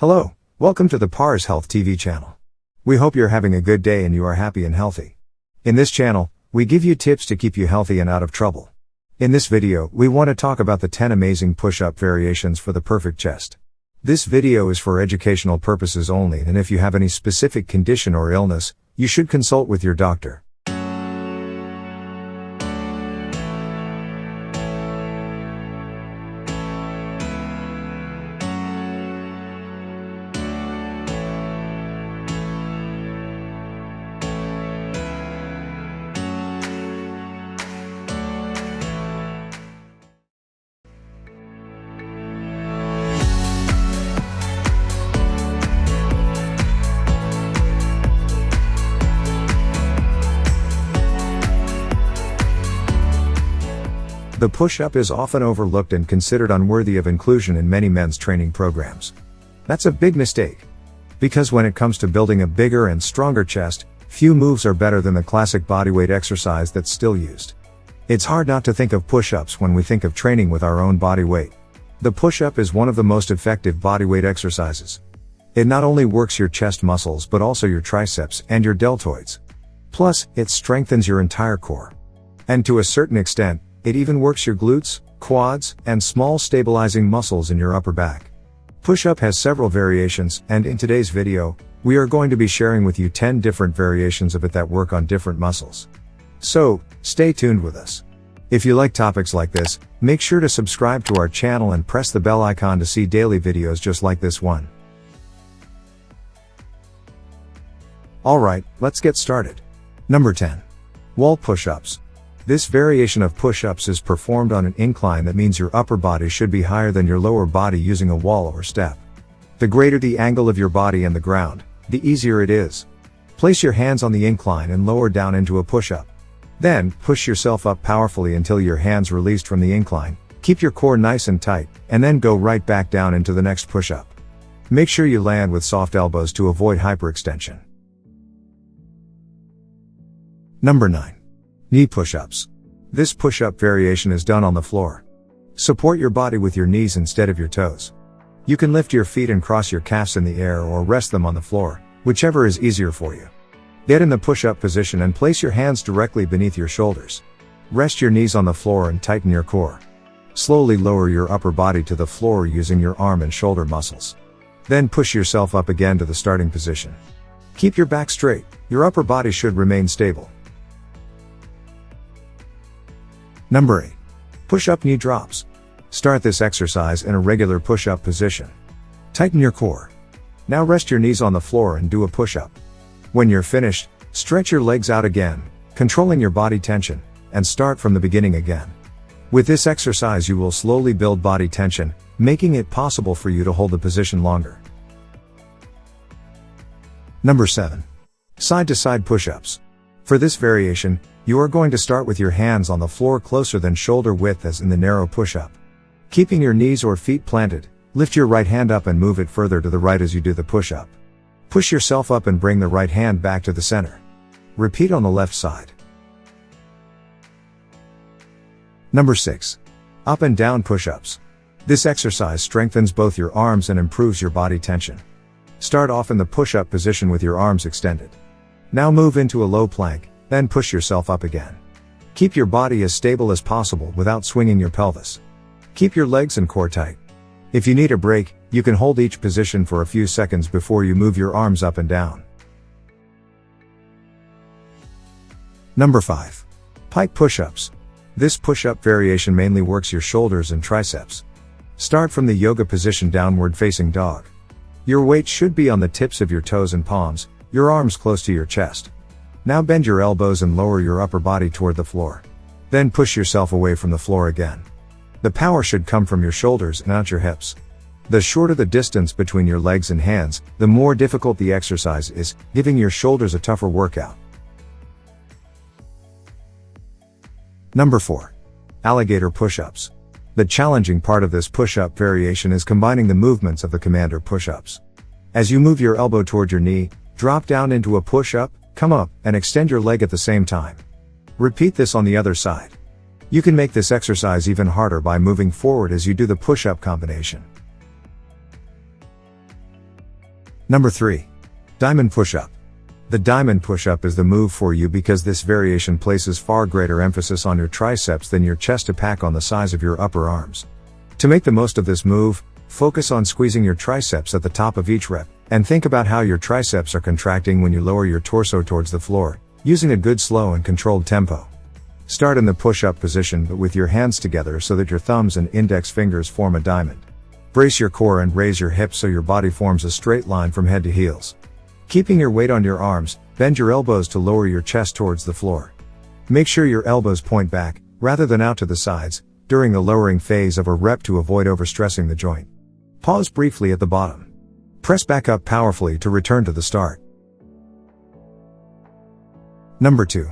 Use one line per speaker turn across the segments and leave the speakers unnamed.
Hello, welcome to the Pars Health TV channel. We hope you're having a good day and you are happy and healthy. In this channel, we give you tips to keep you healthy and out of trouble. In this video, we want to talk about the 10 amazing push-up variations for the perfect chest. This video is for educational purposes only, and if you have any specific condition or illness, you should consult with your doctor. The push-up is often overlooked and considered unworthy of inclusion in many men's training programs. That's a big mistake. Because when it comes to building a bigger and stronger chest, few moves are better than the classic bodyweight exercise that's still used. It's hard not to think of push-ups when we think of training with our own body weight. The push-up is one of the most effective bodyweight exercises. It not only works your chest muscles but also your triceps and your deltoids. Plus, it strengthens your entire core. And to a certain extent, it even works your glutes, quads, and small stabilizing muscles in your upper back. Push-up has several variations, and in today's video, we are going to be sharing with you 10 different variations of it that work on different muscles. So, stay tuned with us. If you like topics like this, make sure to subscribe to our channel and press the bell icon to see daily videos just like this one. Alright, let's get started. Number 10. Wall push-ups. This variation of push-ups is performed on an incline. That means your upper body should be higher than your lower body using a wall or step. The greater the angle of your body and the ground, the easier it is. Place your hands on the incline and lower down into a push-up. Then, push yourself up powerfully until your hands released from the incline. Keep your core nice and tight, and then go right back down into the next push-up. Make sure you land with soft elbows to avoid hyperextension. Number 9. Knee push-ups. This push-up variation is done on the floor. Support your body with your knees instead of your toes. You can lift your feet and cross your calves in the air or rest them on the floor, whichever is easier for you. Get in the push-up position and place your hands directly beneath your shoulders. Rest your knees on the floor and tighten your core. Slowly lower your upper body to the floor using your arm and shoulder muscles. Then push yourself up again to the starting position. Keep your back straight, your upper body should remain stable. Number 8. Push-up knee drops. Start this exercise in a regular push-up position. Tighten your core. Now rest your knees on the floor and do a push-up. When you're finished, stretch your legs out again, controlling your body tension, and start from the beginning again. With this exercise you will slowly build body tension, making it possible for you to hold the position longer. Number 7. Side-to-side push-ups. For this variation, you are going to start with your hands on the floor closer than shoulder width as in the narrow push-up. Keeping your knees or feet planted, lift your right hand up and move it further to the right as you do the push-up. Push yourself up and bring the right hand back to the center. Repeat on the left side. Number 6. Up and down push-ups. This exercise strengthens both your arms and improves your body tension. Start off in the push-up position with your arms extended. Now move into a low plank. Then push yourself up again. Keep your body as stable as possible without swinging your pelvis. Keep your legs and core tight. If you need a break, you can hold each position for a few seconds before you move your arms up and down. Number 5. Pike Pushups. This push-up variation mainly works your shoulders and triceps. Start from the yoga position downward facing dog. Your weight should be on the tips of your toes and palms, your arms close to your chest. Now bend your elbows and lower your upper body toward the floor. Then push yourself away from the floor again. The power should come from your shoulders and not your hips. The shorter the distance between your legs and hands, the more difficult the exercise is, giving your shoulders a tougher workout. Number 4. Alligator Push-ups. The challenging part of this push-up variation is combining the movements of the commander push-ups. As you move your elbow toward your knee, drop down into a push-up, come up, and extend your leg at the same time. Repeat this on the other side. You can make this exercise even harder by moving forward as you do the push-up combination. Number 3. Diamond Push-up. The diamond push-up is the move for you because this variation places far greater emphasis on your triceps than your chest to pack on the size of your upper arms. To make the most of this move, focus on squeezing your triceps at the top of each rep, and think about how your triceps are contracting when you lower your torso towards the floor, using a good slow and controlled tempo. Start in the push-up position but with your hands together so that your thumbs and index fingers form a diamond. Brace your core and raise your hips so your body forms a straight line from head to heels. Keeping your weight on your arms, bend your elbows to lower your chest towards the floor. Make sure your elbows point back, rather than out to the sides, during the lowering phase of a rep to avoid overstressing the joint. Pause briefly at the bottom. Press back up powerfully to return to the start. Number 2.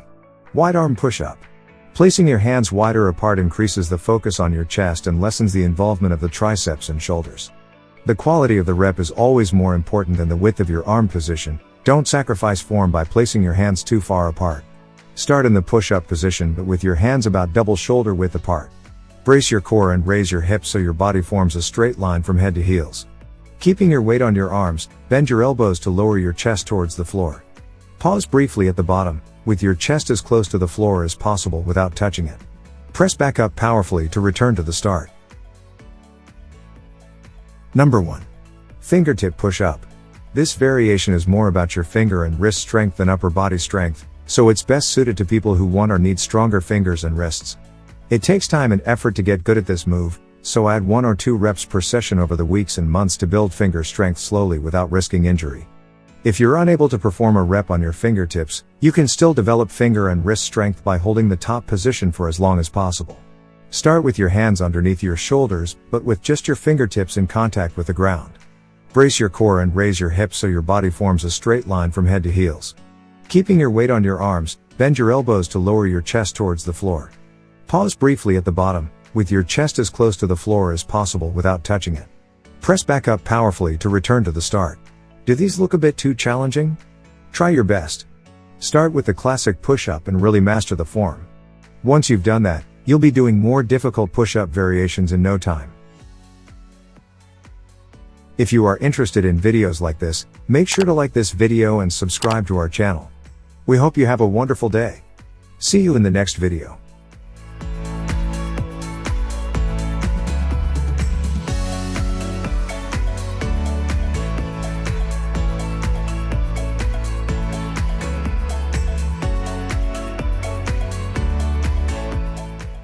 Wide arm push-up. Placing your hands wider apart increases the focus on your chest and lessens the involvement of the triceps and shoulders. The quality of the rep is always more important than the width of your arm position. Don't sacrifice form by placing your hands too far apart. Start in the push-up position but with your hands about double shoulder width apart. Brace your core and raise your hips so your body forms a straight line from head to heels. Keeping your weight on your arms, bend your elbows to lower your chest towards the floor. Pause briefly at the bottom, with your chest as close to the floor as possible without touching it. Press back up powerfully to return to the start. Number 1. Fingertip Push Up. This variation is more about your finger and wrist strength than upper body strength, so it's best suited to people who want or need stronger fingers and wrists. It takes time and effort to get good at this move, so add 1 or 2 reps per session over the weeks and months to build finger strength slowly without risking injury. If you're unable to perform a rep on your fingertips, you can still develop finger and wrist strength by holding the top position for as long as possible. Start with your hands underneath your shoulders, but with just your fingertips in contact with the ground. Brace your core and raise your hips so your body forms a straight line from head to heels. Keeping your weight on your arms, bend your elbows to lower your chest towards the floor. Pause briefly at the bottom, with your chest as close to the floor as possible without touching it. Press back up powerfully to return to the start. Do these look a bit too challenging? Try your best. Start with the classic push-up and really master the form. Once you've done that, you'll be doing more difficult push-up variations in no time. If you are interested in videos like this, make sure to like this video and subscribe to our channel. We hope you have a wonderful day. See you in the next video.